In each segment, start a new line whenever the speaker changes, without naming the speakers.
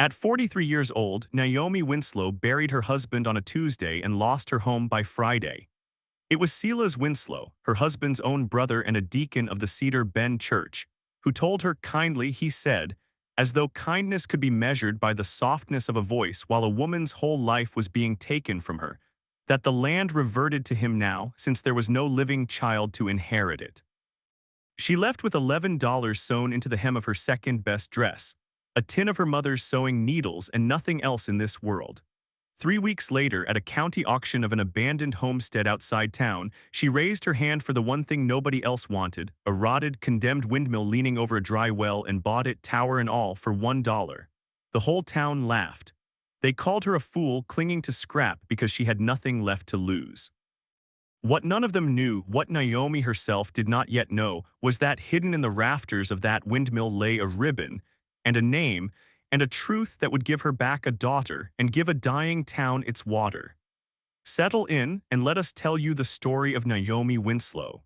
At 43 years old, Naomi Winslow buried her husband on a Tuesday and lost her home by Friday. It was Silas Winslow, her husband's own brother and a deacon of the Cedar Bend Church, who told her kindly, he said, as though kindness could be measured by the softness of a voice while a woman's whole life was being taken from her, that the land reverted to him now since there was no living child to inherit it. She left with $11 sewn into the hem of her second-best dress, a tin of her mother's sewing needles, and nothing else in this world. 3 weeks later, at a county auction of an abandoned homestead outside town, she raised her hand for the one thing nobody else wanted, a rotted, condemned windmill leaning over a dry well, and bought it, tower and all, for $1. The whole town laughed. They called her a fool clinging to scrap because she had nothing left to lose. What none of them knew, what Naomi herself did not yet know, was that hidden in the rafters of that windmill lay a ribbon, and a name, and a truth that would give her back a daughter and give a dying town its water. Settle in and let us tell you the story of Naomi Winslow.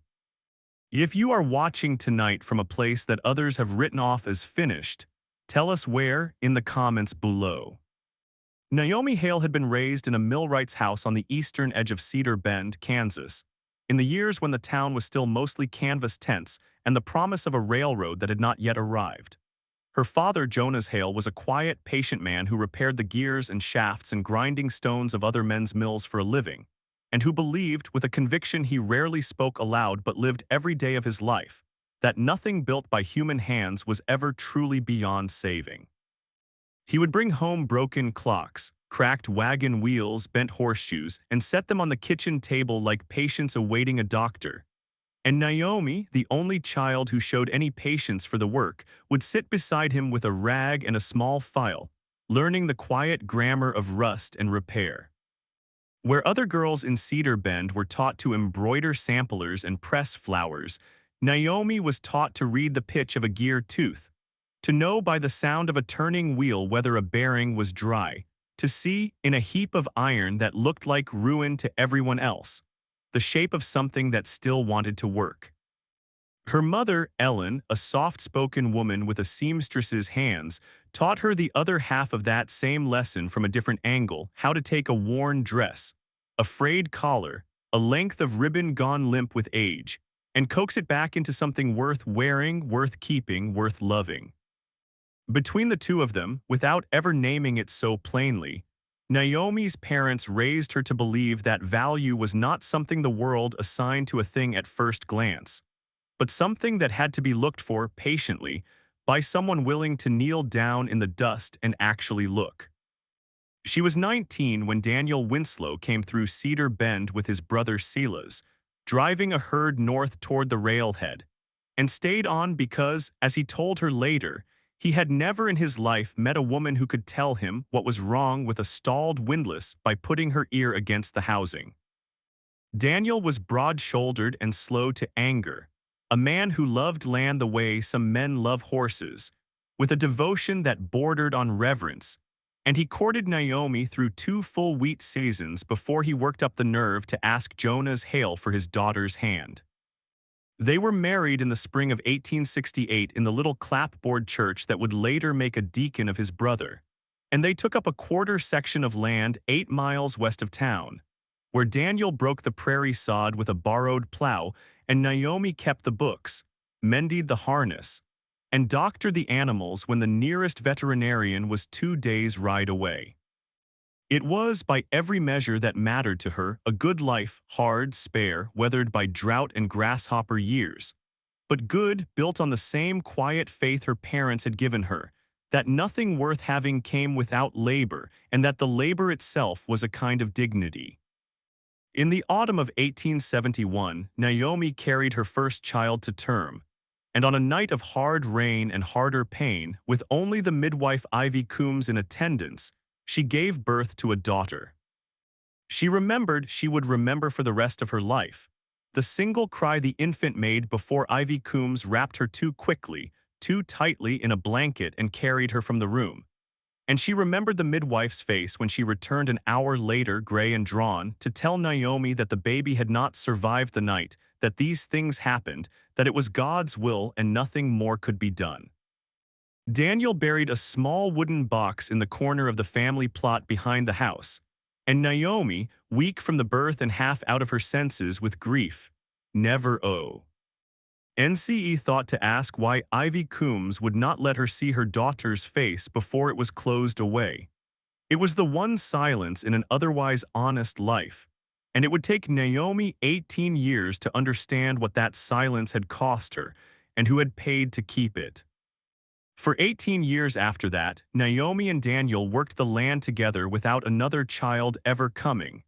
If you are watching tonight from a place that others have written off as finished, tell us where in the comments below. Naomi Hale had been raised in a millwright's house on the eastern edge of Cedar Bend, Kansas, in the years when the town was still mostly canvas tents and the promise of a railroad that had not yet arrived. Her father, Jonas Hale, was a quiet, patient man who repaired the gears and shafts and grinding stones of other men's mills for a living, and who believed, with a conviction he rarely spoke aloud but lived every day of his life, that nothing built by human hands was ever truly beyond saving. He would bring home broken clocks, cracked wagon wheels, bent horseshoes, and set them on the kitchen table like patients awaiting a doctor. And Naomi, the only child who showed any patience for the work, would sit beside him with a rag and a small file, learning the quiet grammar of rust and repair. Where other girls in Cedar Bend were taught to embroider samplers and press flowers, Naomi was taught to read the pitch of a gear tooth, to know by the sound of a turning wheel whether a bearing was dry, to see, in a heap of iron that looked like ruin to everyone else, the shape of something that still wanted to work. Her mother, Ellen, a soft-spoken woman with a seamstress's hands, taught her the other half of that same lesson from a different angle: how to take a worn dress, a frayed collar, a length of ribbon gone limp with age, and coax it back into something worth wearing, worth keeping, worth loving. Between the two of them, without ever naming it so plainly, Naomi's parents raised her to believe that value was not something the world assigned to a thing at first glance, but something that had to be looked for patiently by someone willing to kneel down in the dust and actually look. She was 19 when Daniel Winslow came through Cedar Bend with his brother Silas, driving a herd north toward the railhead, and stayed on because, as he told her later, he had never in his life met a woman who could tell him what was wrong with a stalled windlass by putting her ear against the housing. Daniel was broad-shouldered and slow to anger, a man who loved land the way some men love horses, with a devotion that bordered on reverence, and he courted Naomi through 2 full wheat seasons before he worked up the nerve to ask Jonas Hale for his daughter's hand. They were married in the spring of 1868 in the little clapboard church that would later make a deacon of his brother, and they took up a quarter section of land 8 miles west of town, where Daniel broke the prairie sod with a borrowed plow, and Naomi kept the books, mended the harness, and doctored the animals when the nearest veterinarian was 2 days' ride away. It was, by every measure that mattered to her, a good life, hard, spare, weathered by drought and grasshopper years, but good, built on the same quiet faith her parents had given her, that nothing worth having came without labor, and that the labor itself was a kind of dignity. In the autumn of 1871, Naomi carried her first child to term, and on a night of hard rain and harder pain, with only the midwife Ivy Coombs in attendance, she gave birth to a daughter. She remembered, she would remember for the rest of her life, the single cry the infant made before Ivy Coombs wrapped her too quickly, too tightly in a blanket and carried her from the room. And she remembered the midwife's face when she returned an hour later, gray and drawn, to tell Naomi that the baby had not survived the night, that these things happened, that it was God's will and nothing more could be done. Daniel buried a small wooden box in the corner of the family plot behind the house, and Naomi, weak from the birth and half out of her senses with grief, never NCE thought to ask why Ivy Coombs would not let her see her daughter's face before it was closed away. It was the one silence in an otherwise honest life, and it would take Naomi 18 years to understand what that silence had cost her and who had paid to keep it. For 18 years after that, Naomi and Daniel worked the land together without another child ever coming.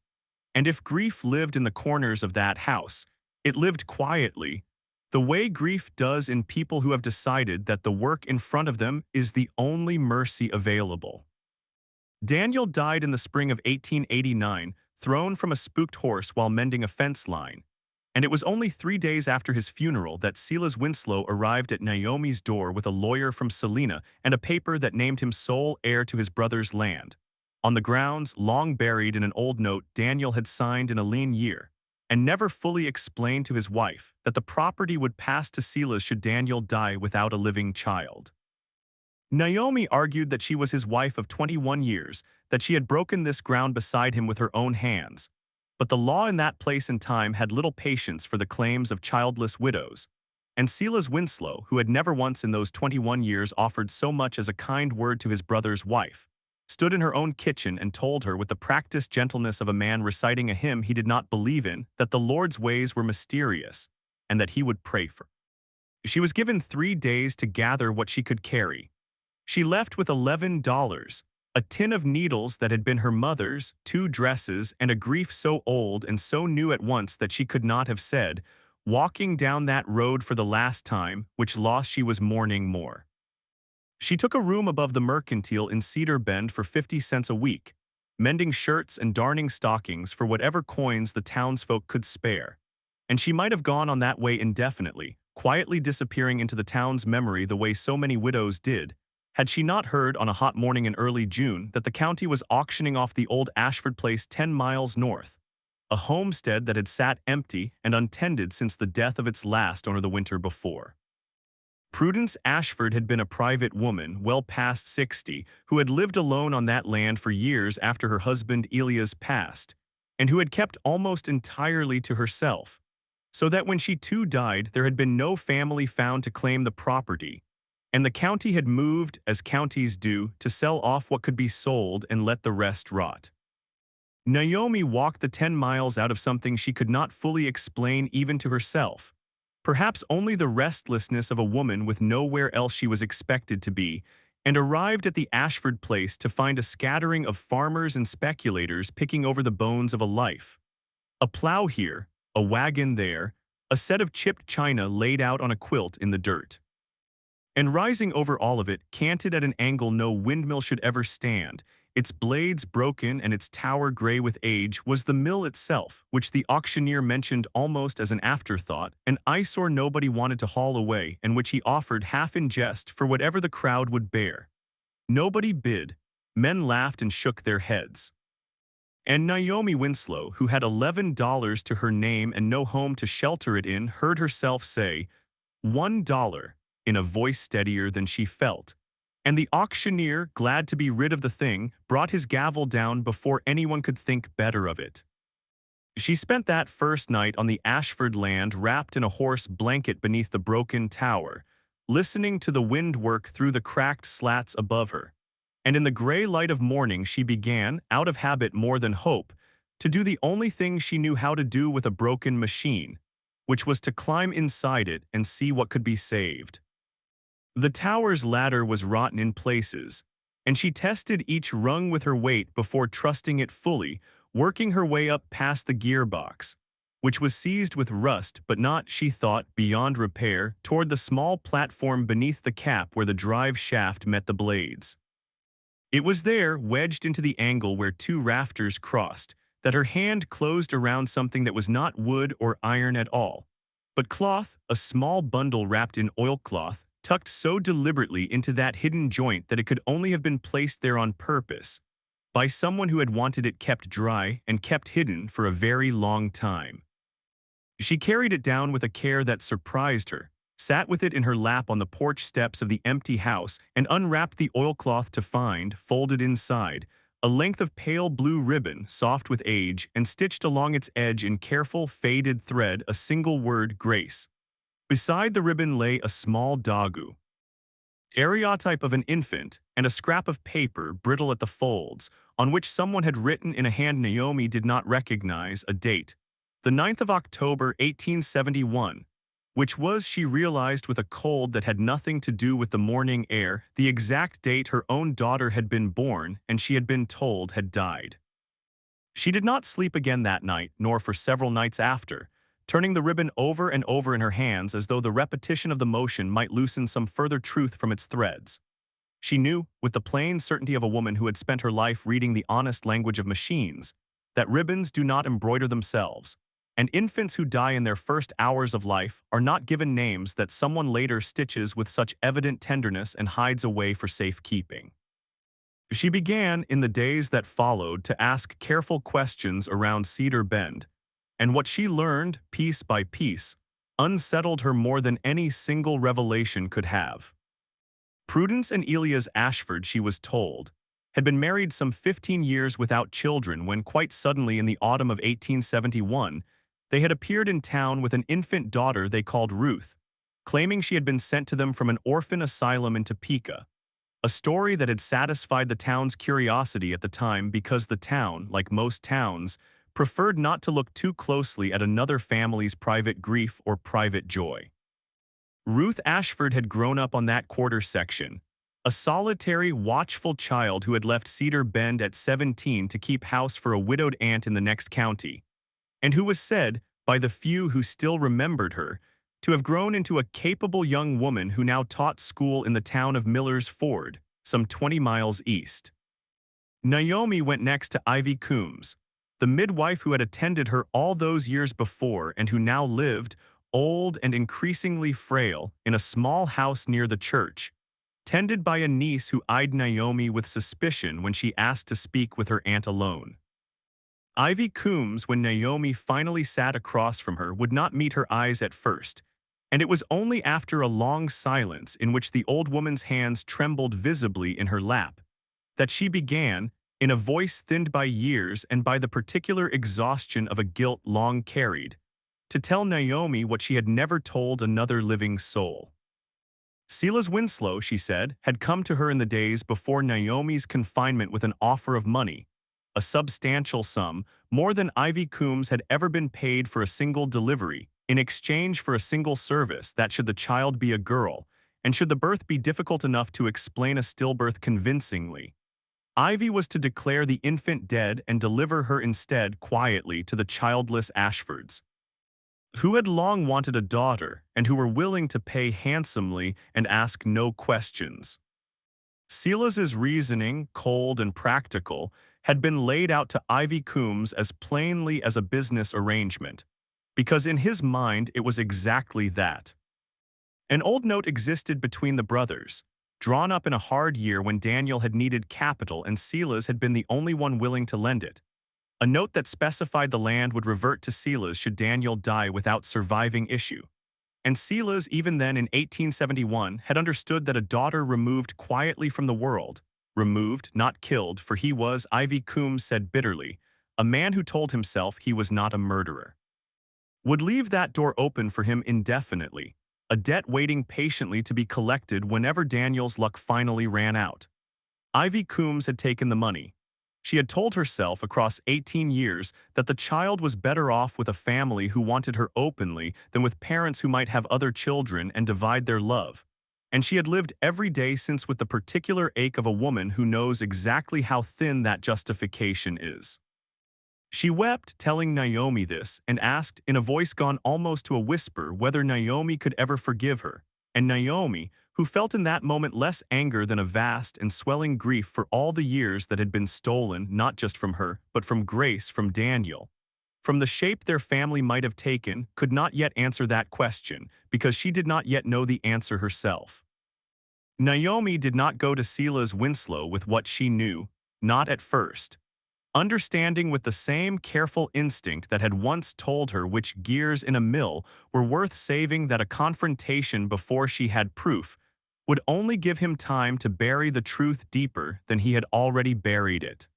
And if grief lived in the corners of that house, it lived quietly, the way grief does in people who have decided that the work in front of them is the only mercy available. Daniel died in the spring of 1889, thrown from a spooked horse while mending a fence line. And it was only 3 days after his funeral that Silas Winslow arrived at Naomi's door with a lawyer from Salina and a paper that named him sole heir to his brother's land. On the grounds, long buried in an old note Daniel had signed in a lean year, and never fully explained to his wife that the property would pass to Silas should Daniel die without a living child. Naomi argued that she was his wife of 21 years, that she had broken this ground beside him with her own hands. But the law in that place and time had little patience for the claims of childless widows, and Silas Winslow, who had never once in those 21 years offered so much as a kind word to his brother's wife, stood in her own kitchen and told her with the practiced gentleness of a man reciting a hymn he did not believe in that the Lord's ways were mysterious, and that he would pray for her. She was given 3 days to gather what she could carry. She left with $11, a tin of needles that had been her mother's, 2 dresses, and a grief so old and so new at once that she could not have said, walking down that road for the last time, which loss she was mourning more. She took a room above the Mercantile in Cedar Bend for 50 cents a week, mending shirts and darning stockings for whatever coins the townsfolk could spare. And she might have gone on that way indefinitely, quietly disappearing into the town's memory the way so many widows did, had she not heard on a hot morning in early June that the county was auctioning off the old Ashford place 10 miles north, a homestead that had sat empty and untended since the death of its last owner the winter before. Prudence Ashford had been a private woman, well past 60, who had lived alone on that land for years after her husband Elias passed, and who had kept almost entirely to herself, so that when she too died there had been no family found to claim the property, and the county had moved, as counties do, to sell off what could be sold and let the rest rot. Naomi walked the 10 miles out of something she could not fully explain even to herself, perhaps only the restlessness of a woman with nowhere else she was expected to be, and arrived at the Ashford place to find a scattering of farmers and speculators picking over the bones of a life. A plow here, a wagon there, a set of chipped china laid out on a quilt in the dirt. And rising over all of it, canted at an angle no windmill should ever stand, its blades broken and its tower gray with age, was the mill itself, which the auctioneer mentioned almost as an afterthought, an eyesore nobody wanted to haul away, and which he offered half in jest for whatever the crowd would bear. Nobody bid. Men laughed and shook their heads. And Naomi Winslow, who had $11 to her name and no home to shelter it in, heard herself say, $1, in a voice steadier than she felt. And the auctioneer, glad to be rid of the thing, brought his gavel down before anyone could think better of it. She spent that first night on the Ashford land wrapped in a horse blanket beneath the broken tower, listening to the wind work through the cracked slats above her. And in the gray light of morning she began, out of habit more than hope, to do the only thing she knew how to do with a broken machine, which was to climb inside it and see what could be saved. The tower's ladder was rotten in places, and she tested each rung with her weight before trusting it fully, working her way up past the gearbox, which was seized with rust but not, she thought, beyond repair, toward the small platform beneath the cap where the drive shaft met the blades. It was there, wedged into the angle where 2 rafters crossed, that her hand closed around something that was not wood or iron at all, but cloth, a small bundle wrapped in oilcloth, tucked so deliberately into that hidden joint that it could only have been placed there on purpose, by someone who had wanted it kept dry and kept hidden for a very long time. She carried it down with a care that surprised her, sat with it in her lap on the porch steps of the empty house, and unwrapped the oilcloth to find, folded inside, a length of pale blue ribbon, soft with age, and stitched along its edge in careful, faded thread a single word, Grace. Beside the ribbon lay a small dagu, stereotype of an infant, and a scrap of paper, brittle at the folds, on which someone had written in a hand Naomi did not recognize a date. The 9th of October, 1871, which was, she realized with a cold that had nothing to do with the morning air, the exact date her own daughter had been born and she had been told had died. She did not sleep again that night, nor for several nights after, turning the ribbon over and over in her hands as though the repetition of the motion might loosen some further truth from its threads. She knew, with the plain certainty of a woman who had spent her life reading the honest language of machines, that ribbons do not embroider themselves, and infants who die in their first hours of life are not given names that someone later stitches with such evident tenderness and hides away for safekeeping. She began, in the days that followed, to ask careful questions around Cedar Bend, and what she learned, piece by piece, unsettled her more than any single revelation could have. Prudence and Elias Ashford, she was told, had been married some 15 years without children when quite suddenly in the autumn of 1871, they had appeared in town with an infant daughter they called Ruth, claiming she had been sent to them from an orphan asylum in Topeka, a story that had satisfied the town's curiosity at the time because the town, like most towns, preferred not to look too closely at another family's private grief or private joy. Ruth Ashford had grown up on that quarter section, a solitary, watchful child who had left Cedar Bend at 17 to keep house for a widowed aunt in the next county, and who was said, by the few who still remembered her, to have grown into a capable young woman who now taught school in the town of Miller's Ford, some 20 miles east. Naomi went next to Ivy Coombs, the midwife who had attended her all those years before and who now lived, old and increasingly frail, in a small house near the church, tended by a niece who eyed Naomi with suspicion when she asked to speak with her aunt alone. Ivy Coombs, when Naomi finally sat across from her, would not meet her eyes at first, and it was only after a long silence in which the old woman's hands trembled visibly in her lap that she began, in a voice thinned by years and by the particular exhaustion of a guilt long carried, to tell Naomi what she had never told another living soul. Silas Winslow, she said, had come to her in the days before Naomi's confinement with an offer of money, a substantial sum, more than Ivy Coombs had ever been paid for a single delivery, in exchange for a single service that should the child be a girl, and should the birth be difficult enough to explain a stillbirth convincingly, Ivy was to declare the infant dead and deliver her instead quietly to the childless Ashfords, who had long wanted a daughter and who were willing to pay handsomely and ask no questions. Silas's reasoning, cold and practical, had been laid out to Ivy Coombs as plainly as a business arrangement, because in his mind it was exactly that. An old note existed between the brothers, drawn up in a hard year when Daniel had needed capital and Silas had been the only one willing to lend it. A note that specified the land would revert to Silas should Daniel die without surviving issue. And Silas, even then in 1871, had understood that a daughter removed quietly from the world, removed, not killed, for he was, Ivy Coombs said bitterly, a man who told himself he was not a murderer, would leave that door open for him indefinitely, a debt waiting patiently to be collected whenever Daniel's luck finally ran out. Ivy Coombs had taken the money. She had told herself across 18 years that the child was better off with a family who wanted her openly than with parents who might have other children and divide their love. And she had lived every day since with the particular ache of a woman who knows exactly how thin that justification is. She wept, telling Naomi this, and asked, in a voice gone almost to a whisper, whether Naomi could ever forgive her. And Naomi, who felt in that moment less anger than a vast and swelling grief for all the years that had been stolen, not just from her, but from Grace, from Daniel, from the shape their family might have taken, could not yet answer that question, because she did not yet know the answer herself. Naomi did not go to Silas Winslow with what she knew, not at first. understanding with the same careful instinct that had once told her which gears in a mill were worth saving that a confrontation before she had proof would only give him time to bury the truth deeper than he had already buried it.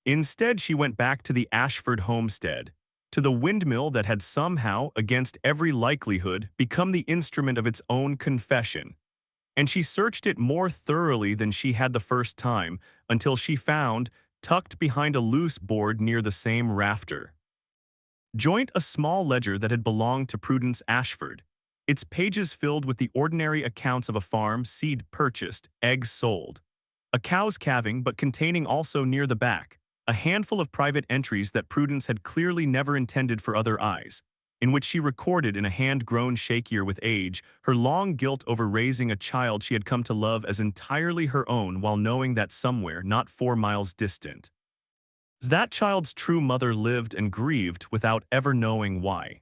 Instead, she went back to the Ashford homestead, to the windmill that had somehow, against every likelihood, become the instrument of its own confession, and she searched it more thoroughly than she had the first time, until she found, tucked behind a loose board near the same rafter, joint a small ledger that had belonged to Prudence Ashford, its pages filled with the ordinary accounts of a farm, seed purchased, eggs sold, a cow's calving, but containing also near the back a handful of private entries that Prudence had clearly never intended for other eyes, in which she recorded in a hand grown shakier with age her long guilt over raising a child she had come to love as entirely her own while knowing that somewhere not 4 miles distant, that child's true mother lived and grieved without ever knowing why.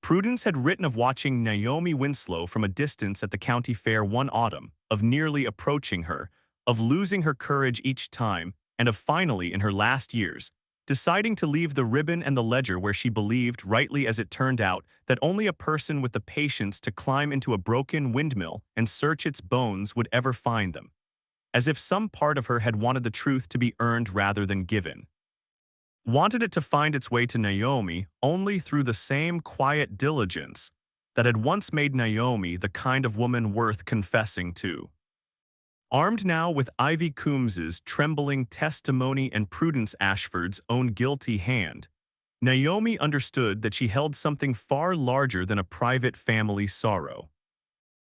Prudence had written of watching Naomi Winslow from a distance at the county fair one autumn, of nearly approaching her, of losing her courage each time, and of finally, in her last years, deciding to leave the ribbon and the ledger where she believed, rightly as it turned out, that only a person with the patience to climb into a broken windmill and search its bones would ever find them, as if some part of her had wanted the truth to be earned rather than given. Wanted it to find its way to Naomi only through the same quiet diligence that had once made Naomi the kind of woman worth confessing to. Armed now with Ivy Coombs's trembling testimony and Prudence Ashford's own guilty hand, Naomi understood that she held something far larger than a private family sorrow.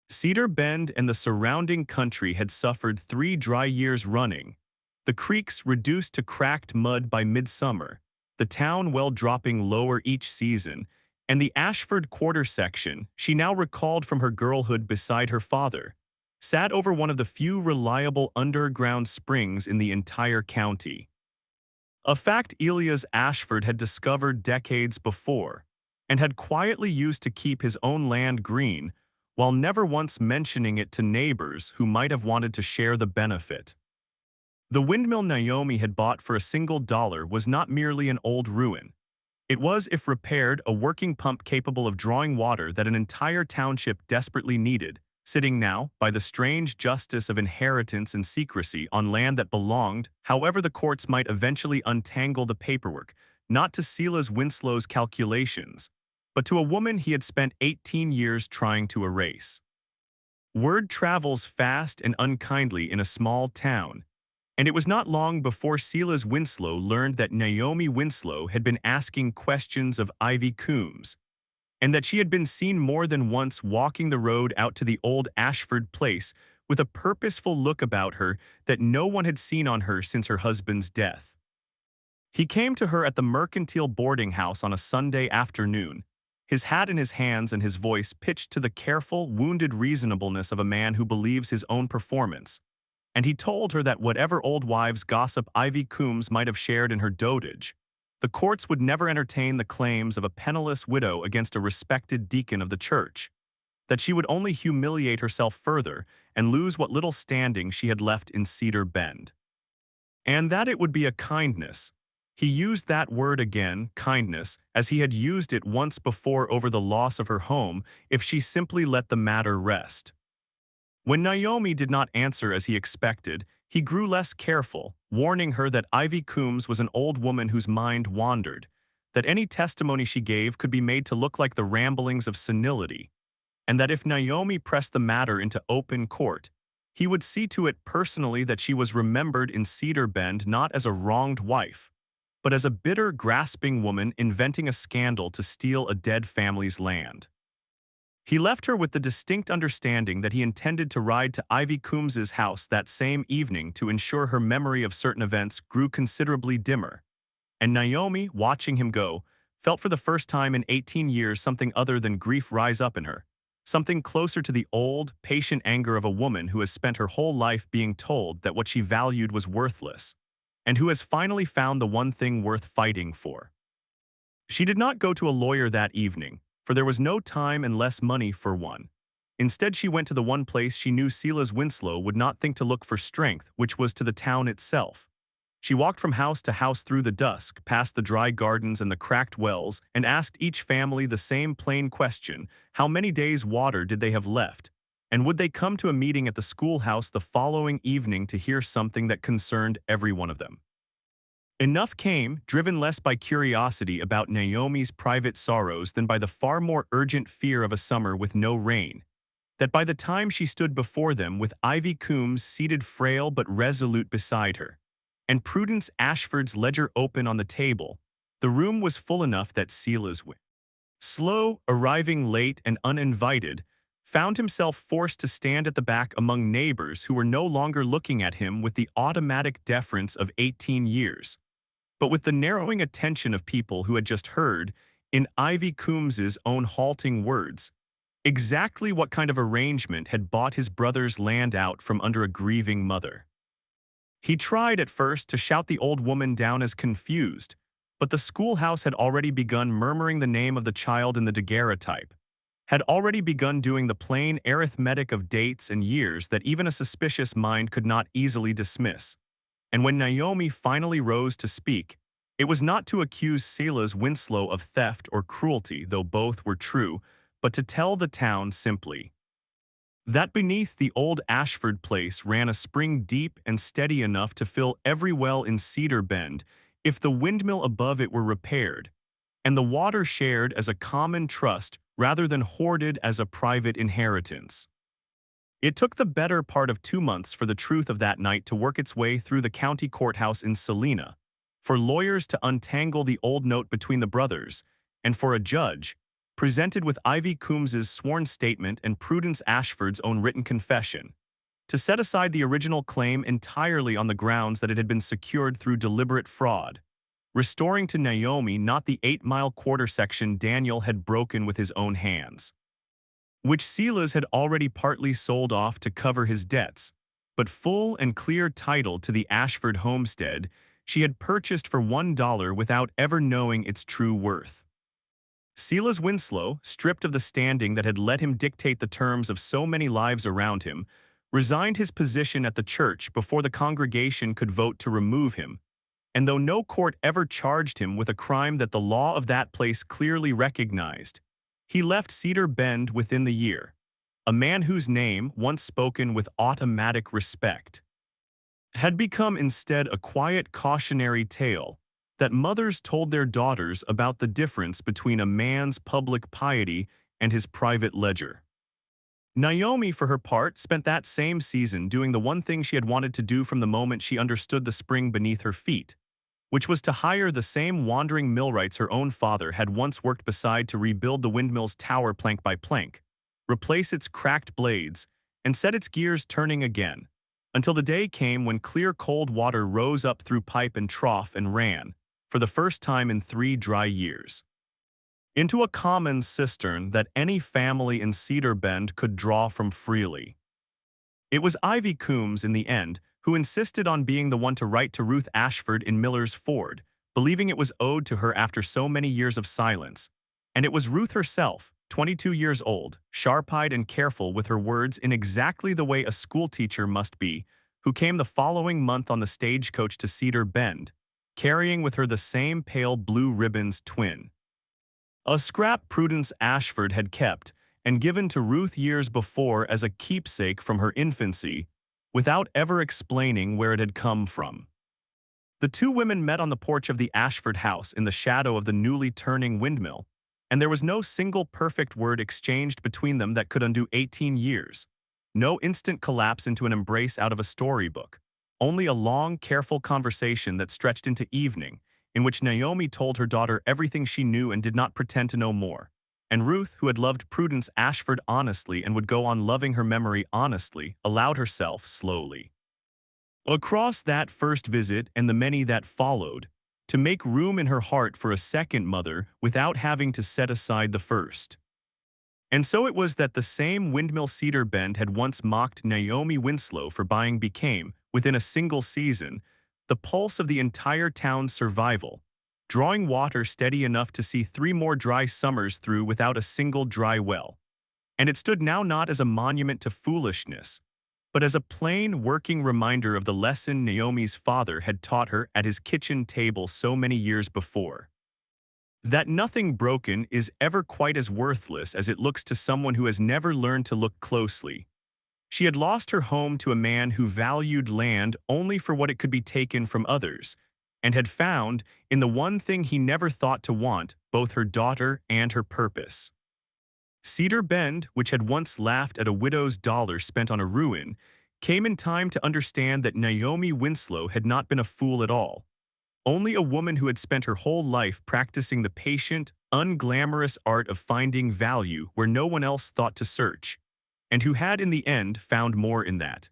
Cedar Bend and the surrounding country had suffered 3 dry years running, the creeks reduced to cracked mud by midsummer, the town well dropping lower each season, and the Ashford quarter section, she now recalled from her girlhood beside her father, sat over one of the few reliable underground springs in the entire county. A fact Elias Ashford had discovered decades before, and had quietly used to keep his own land green, while never once mentioning it to neighbors who might have wanted to share the benefit. The windmill Naomi had bought for $1 was not merely an old ruin. It was, if repaired, a working pump capable of drawing water that an entire township desperately needed, sitting now, by the strange justice of inheritance and secrecy, on land that belonged, however the courts might eventually untangle the paperwork, not to Silas Winslow's calculations, but to a woman he had spent 18 years trying to erase. Word travels fast and unkindly in a small town, and it was not long before Silas Winslow learned that Naomi Winslow had been asking questions of Ivy Coombs, and that she had been seen more than once walking the road out to the old Ashford place with a purposeful look about her that no one had seen on her since her husband's death. He came to her at the mercantile boarding house on a Sunday afternoon, his hat in his hands and his voice pitched to the careful, wounded reasonableness of a man who believes his own performance, and he told her that whatever old wives' gossip Ivy Coombs might have shared in her dotage, the courts would never entertain the claims of a penniless widow against a respected deacon of the church, that she would only humiliate herself further and lose what little standing she had left in Cedar Bend. And that it would be a kindness. He used that word again, kindness, as he had used it once before over the loss of her home, if she simply let the matter rest. When Naomi did not answer as he expected, he grew less careful, warning her that Ivy Coombs was an old woman whose mind wandered, that any testimony she gave could be made to look like the ramblings of senility, and that if Naomi pressed the matter into open court, he would see to it personally that she was remembered in Cedar Bend not as a wronged wife, but as a bitter, grasping woman inventing a scandal to steal a dead family's land. He left her with the distinct understanding that he intended to ride to Ivy Coombs's house that same evening to ensure her memory of certain events grew considerably dimmer, and Naomi, watching him go, felt for the first time in 18 years something other than grief rise up in her, something closer to the old, patient anger of a woman who has spent her whole life being told that what she valued was worthless, and who has finally found the one thing worth fighting for. She did not go to a lawyer that evening, for there was no time and less money for one. Instead, she went to the one place she knew Silas Winslow would not think to look for strength, which was to the town itself. She walked from house to house through the dusk, past the dry gardens and the cracked wells, and asked each family the same plain question: how many days' water did they have left? And would they come to a meeting at the schoolhouse the following evening to hear something that concerned every one of them? Enough came, driven less by curiosity about Naomi's private sorrows than by the far more urgent fear of a summer with no rain, that by the time she stood before them with Ivy Coombs seated frail but resolute beside her, and Prudence Ashford's ledger open on the table, the room was full enough that Silas, slow, arriving late and uninvited, found himself forced to stand at the back among neighbors who were no longer looking at him with the automatic deference of 18 years, but with the narrowing attention of people who had just heard, in Ivy Coombs's own halting words, exactly what kind of arrangement had bought his brother's land out from under a grieving mother. He tried at first to shout the old woman down as confused, but the schoolhouse had already begun murmuring the name of the child in the daguerreotype, had already begun doing the plain arithmetic of dates and years that even a suspicious mind could not easily dismiss. And when Naomi finally rose to speak, it was not to accuse Silas Winslow of theft or cruelty, though both were true, but to tell the town simply that beneath the old Ashford place ran a spring deep and steady enough to fill every well in Cedar Bend if the windmill above it were repaired, and the water shared as a common trust rather than hoarded as a private inheritance. It took the better part of 2 months for the truth of that night to work its way through the county courthouse in Salina, for lawyers to untangle the old note between the brothers, and for a judge, presented with Ivy Coombs's sworn statement and Prudence Ashford's own written confession, to set aside the original claim entirely on the grounds that it had been secured through deliberate fraud, restoring to Naomi not the 8-mile quarter section Daniel had broken with his own hands, which Silas had already partly sold off to cover his debts, but full and clear title to the Ashford homestead she had purchased for $1 without ever knowing its true worth. Silas Winslow, stripped of the standing that had let him dictate the terms of so many lives around him, resigned his position at the church before the congregation could vote to remove him, and though no court ever charged him with a crime that the law of that place clearly recognized, he left Cedar Bend within the year, a man whose name, once spoken with automatic respect, had become instead a quiet cautionary tale that mothers told their daughters about the difference between a man's public piety and his private ledger. Naomi, for her part, spent that same season doing the one thing she had wanted to do from the moment she understood the spring beneath her feet, which was to hire the same wandering millwrights her own father had once worked beside to rebuild the windmill's tower plank by plank, replace its cracked blades, and set its gears turning again, until the day came when clear cold water rose up through pipe and trough and ran, for the first time in 3 dry years, into a common cistern that any family in Cedar Bend could draw from freely. It was Ivy Coombs, in the end, who insisted on being the one to write to Ruth Ashford in Miller's Ford, believing it was owed to her after so many years of silence. And it was Ruth herself, 22 years old, sharp-eyed and careful with her words in exactly the way a schoolteacher must be, who came the following month on the stagecoach to Cedar Bend, carrying with her the same pale blue ribbons twin, a scrap Prudence Ashford had kept and given to Ruth years before as a keepsake from her infancy, without ever explaining where it had come from. The two women met on the porch of the Ashford house in the shadow of the newly turning windmill, and there was no single perfect word exchanged between them that could undo 18 years, no instant collapse into an embrace out of a storybook, only a long, careful conversation that stretched into evening, in which Naomi told her daughter everything she knew and did not pretend to know more, and Ruth, who had loved Prudence Ashford honestly and would go on loving her memory honestly, allowed herself slowly, across that first visit and the many that followed, to make room in her heart for a second mother without having to set aside the first. And so it was that the same Windmill Cedar Bend had once mocked Naomi Winslow for buying became, within a single season, the pulse of the entire town's survival, drawing water steady enough to see 3 more dry summers through without a single dry well. And it stood now not as a monument to foolishness, but as a plain, working reminder of the lesson Naomi's father had taught her at his kitchen table so many years before. That nothing broken is ever quite as worthless as it looks to someone who has never learned to look closely. She had lost her home to a man who valued land only for what it could be taken from others, and had found, in the one thing he never thought to want, both her daughter and her purpose. Cedar Bend, which had once laughed at a widow's dollar spent on a ruin, came in time to understand that Naomi Winslow had not been a fool at all. Only a woman who had spent her whole life practicing the patient, unglamorous art of finding value where no one else thought to search, and who had in the end found more in that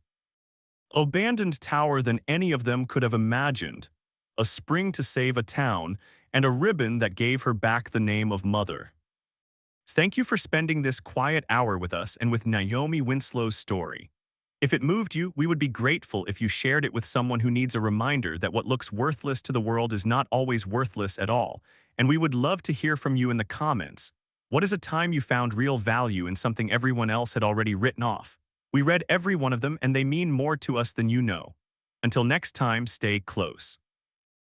abandoned tower than any of them could have imagined, a spring to save a town, and a ribbon that gave her back the name of mother. Thank you for spending this quiet hour with us and with Naomi Winslow's story. If it moved you, we would be grateful if you shared it with someone who needs a reminder that what looks worthless to the world is not always worthless at all, and we would love to hear from you in the comments. What is a time you found real value in something everyone else had already written off? We read every one of them and they mean more to us than you know. Until next time, stay close.